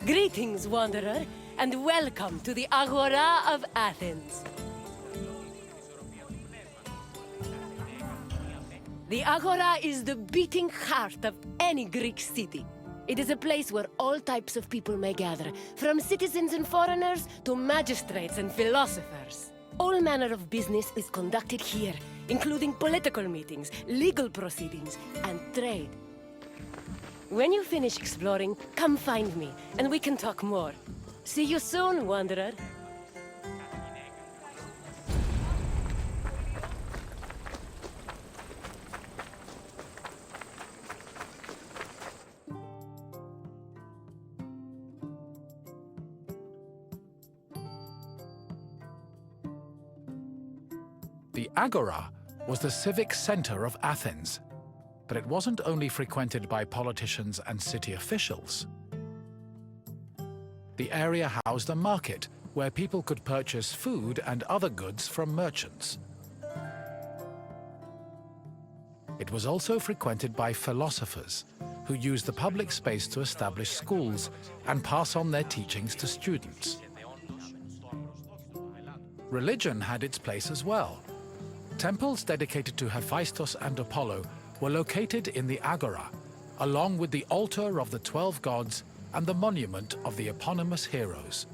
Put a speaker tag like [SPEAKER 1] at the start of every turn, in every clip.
[SPEAKER 1] Greetings, wanderer, and welcome to the Agora of Athens. The Agora is the beating heart of any Greek city. It is a place where all types of people may gather, from citizens and foreigners to magistrates and philosophers. All manner of business is conducted here, including political meetings, legal proceedings, and trade. When you finish exploring, come find me, and we can talk more. See you soon, wanderer.
[SPEAKER 2] The agora was the civic center of Athens, but it wasn't only frequented by politicians and city officials. The area housed a market where people could purchase food and other goods from merchants. It was also frequented by philosophers, who used the public space to establish schools and pass on their teachings to students. Religion had its place as well. Temples dedicated to Hephaestus and Apollo were located in the agora, along with the altar of the 12 gods and the monument of the eponymous heroes.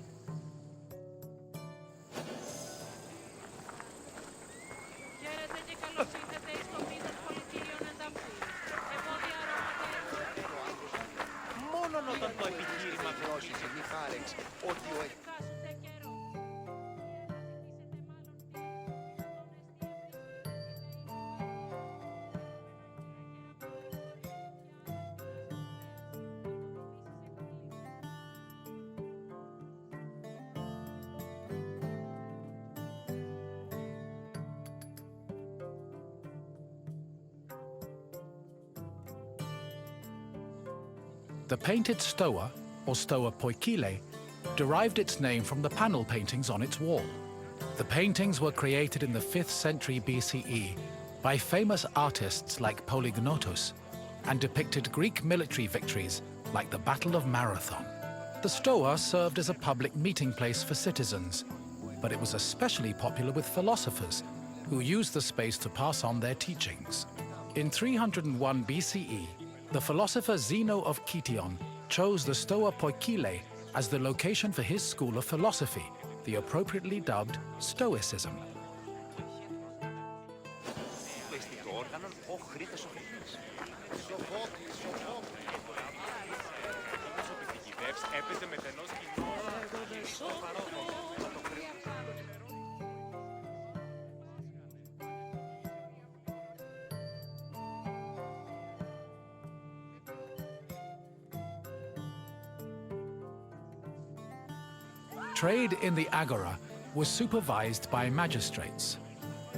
[SPEAKER 2] The painted stoa, or stoa poikile, derived its name from the panel paintings on its wall. The paintings were created in the 5th century BCE by famous artists like Polygnotus and depicted Greek military victories like the Battle of Marathon. The stoa served as a public meeting place for citizens, but it was especially popular with philosophers who used the space to pass on their teachings. In 301 BCE, the philosopher Zeno of Kition chose the Stoa Poikile as the location for his school of philosophy, the appropriately dubbed Stoicism. Trade in the agora was supervised by magistrates.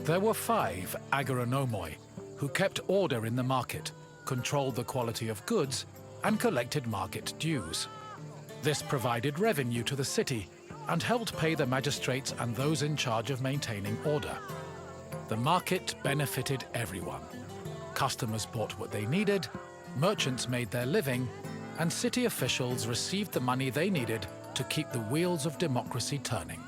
[SPEAKER 2] There were 5 agoranomoi, who kept order in the market, controlled the quality of goods, and collected market dues. This provided revenue to the city and helped pay the magistrates and those in charge of maintaining order. The market benefited everyone. Customers bought what they needed, merchants made their living, and city officials received the money they needed to keep the wheels of democracy turning.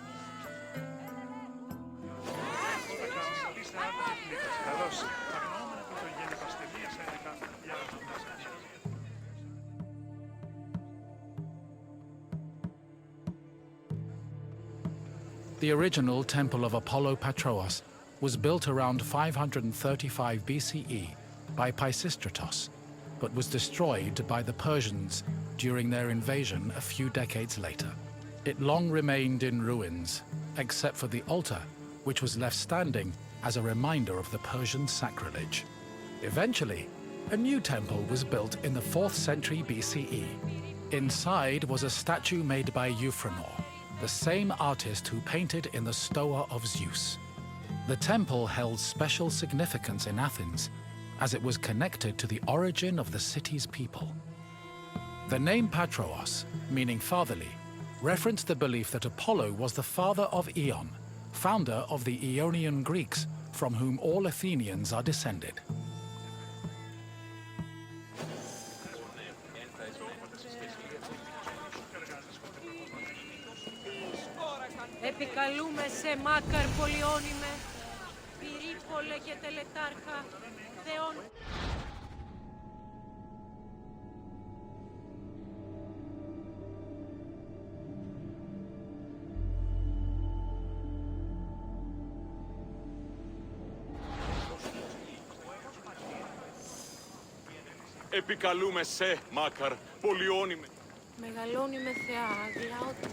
[SPEAKER 2] The original Temple of Apollo Patrous was built around 535 BCE by Pisistratos, but was destroyed by the Persians during their invasion a few decades later. It long remained in ruins, except for the altar, which was left standing as a reminder of the Persian sacrilege. Eventually, a new temple was built in the 4th century BCE. Inside was a statue made by Euphranor, the same artist who painted in the Stoa of Zeus. The temple held special significance in Athens, as it was connected to the origin of the city's people. The name Patrous, meaning fatherly, referenced the belief that Apollo was the father of Aeon, founder of the Aeonian Greeks, from whom all Athenians are descended.
[SPEAKER 1] Επικαλούμε σε Μάκαρ πολυώνυμε, πυρήπολε και τελετάρχα, θεών.
[SPEAKER 3] Επικαλούμε σε, Μάκαρ, πολυώνυμε.
[SPEAKER 1] Μεγαλώνυμε θεά, αγλάωτα.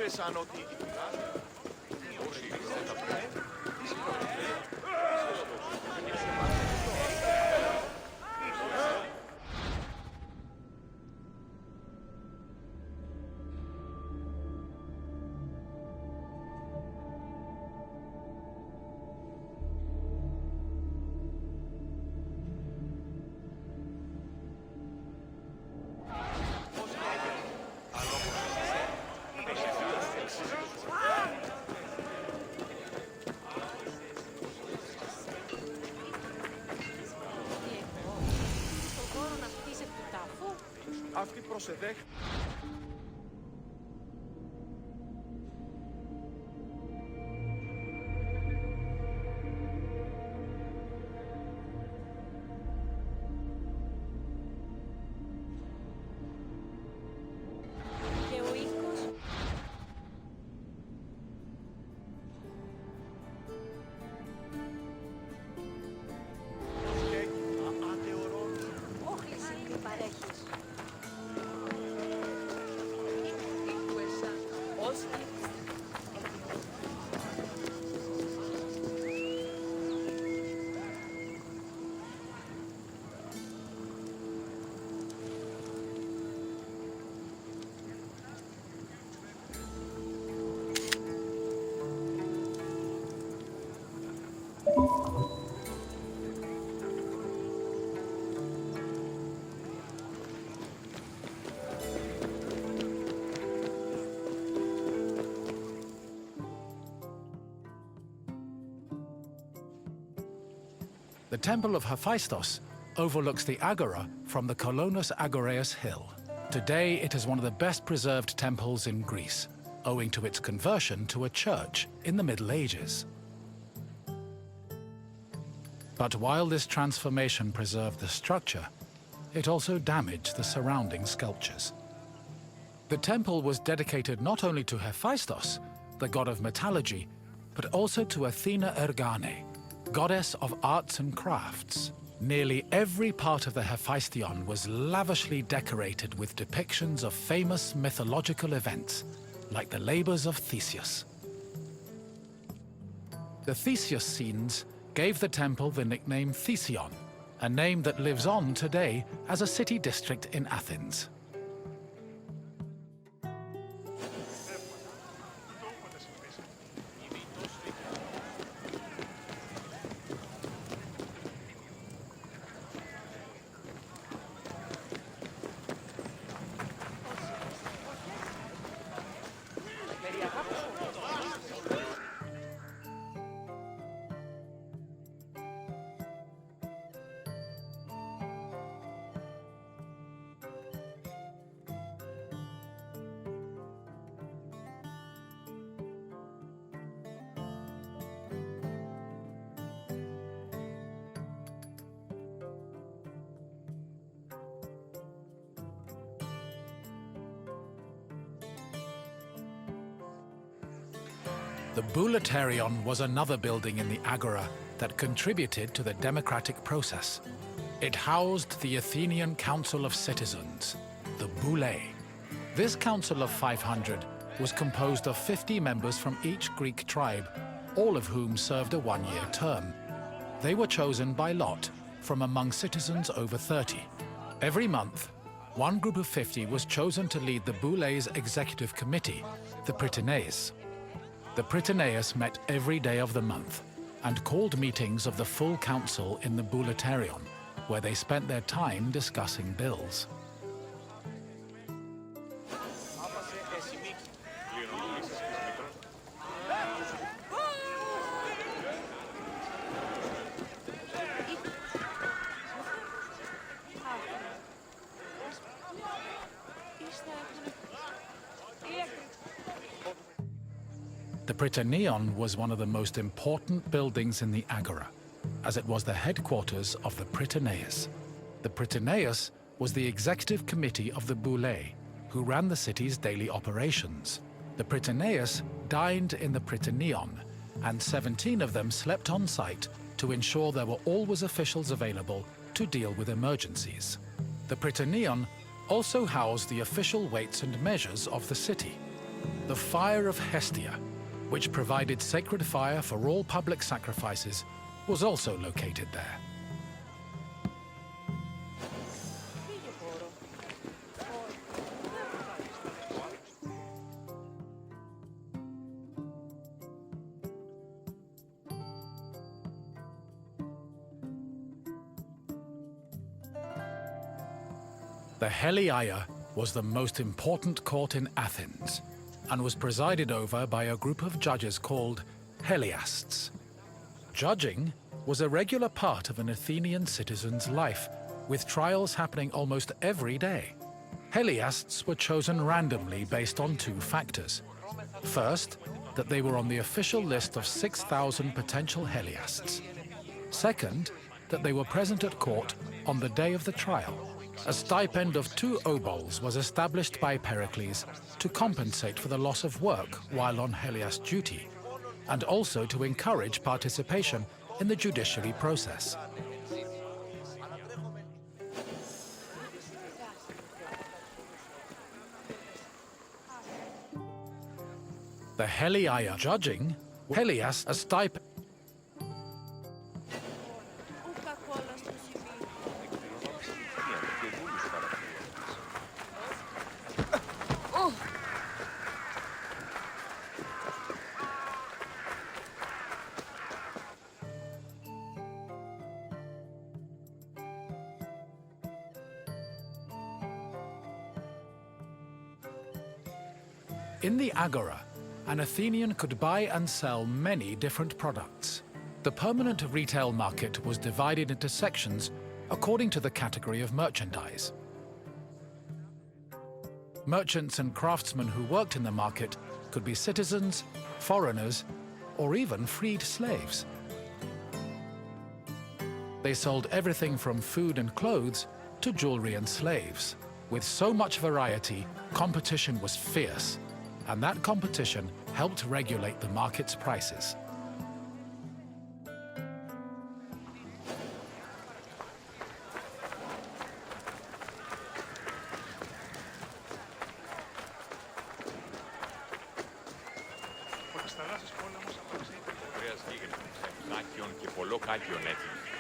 [SPEAKER 3] Σαν ότι... Αυτή προσεδέχ...
[SPEAKER 1] Και ο οίκος. Όχληση τι παρέχεις.
[SPEAKER 2] The temple of Hephaestus overlooks the agora from the Colonus Agoreus hill. Today it is one of the best preserved temples in Greece, owing to its conversion to a church in the Middle Ages. But while this transformation preserved the structure, it also damaged the surrounding sculptures. The temple was dedicated not only to Hephaestus, the god of metallurgy, but also to Athena Ergane, goddess of arts and crafts. Nearly every part of the Hephaestion was lavishly decorated with depictions of famous mythological events, like the labors of Theseus. The Theseus scenes gave the temple the nickname Thesion, a name that lives on today as a city district in Athens. The Boulaterion was another building in the agora that contributed to the democratic process. It housed the Athenian Council of Citizens, the Boulé. This council of 500 was composed of 50 members from each Greek tribe, all of whom served a one-year term. They were chosen by lot from among citizens over 30. Every month, one group of 50 was chosen to lead the Boulé's executive committee, the Prytaneis. The Prytaneis met every day of the month and called meetings of the full council in the Bouletarion, where they spent their time discussing bills. The Prytaneon was one of the most important buildings in the agora, as it was the headquarters of the Prytaneis. The Prytaneis was the executive committee of the Boulé, who ran the city's daily operations. The Prytaneis dined in the Prytaneon, and 17 of them slept on site to ensure there were always officials available to deal with emergencies. The Prytaneon also housed the official weights and measures of the city. The Fire of Hestia, which provided sacred fire for all public sacrifices, was also located there. The Heliaia was the most important court in Athens, and was presided over by a group of judges called Heliasts. Judging was a regular part of an Athenian citizen's life, with trials happening almost every day. Heliasts were chosen randomly based on two factors. First, that they were on the official list of 6,000 potential Heliasts. Second, that they were present at court on the day of the trial. A stipend of 2 obols was established by Pericles to compensate for the loss of work while on Heliast duty, and also to encourage participation in the judiciary process. The Heliaia judging, Helias a stipend. In the agora, an Athenian could buy and sell many different products. The permanent retail market was divided into sections according to the category of merchandise. Merchants and craftsmen who worked in the market could be citizens, foreigners, or even freed slaves. They sold everything from food and clothes to jewelry and slaves. With so much variety, competition was fierce, and that competition helped regulate the market's prices.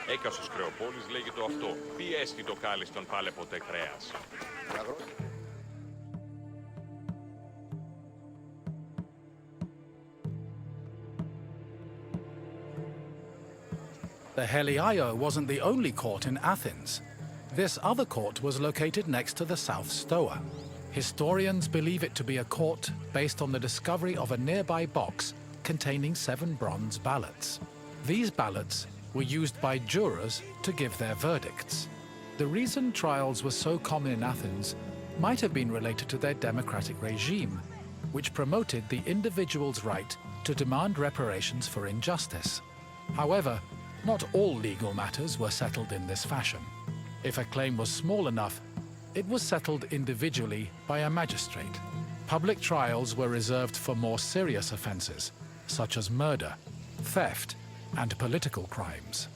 [SPEAKER 3] Έκασος Κρεοπόλης λέγει το αυτό. Πιέστη το κάλιστον πάλε ποτέ κρέας.
[SPEAKER 2] The Heliaia wasn't the only court in Athens. This other court was located next to the South Stoa. Historians believe it to be a court based on the discovery of a nearby box containing 7 bronze ballots. These ballots were used by jurors to give their verdicts. The reason trials were so common in Athens might have been related to their democratic regime, which promoted the individual's right to demand reparations for injustice. However, not all legal matters were settled in this fashion. If a claim was small enough, it was settled individually by a magistrate. Public trials were reserved for more serious offenses, such as murder, theft, and political crimes.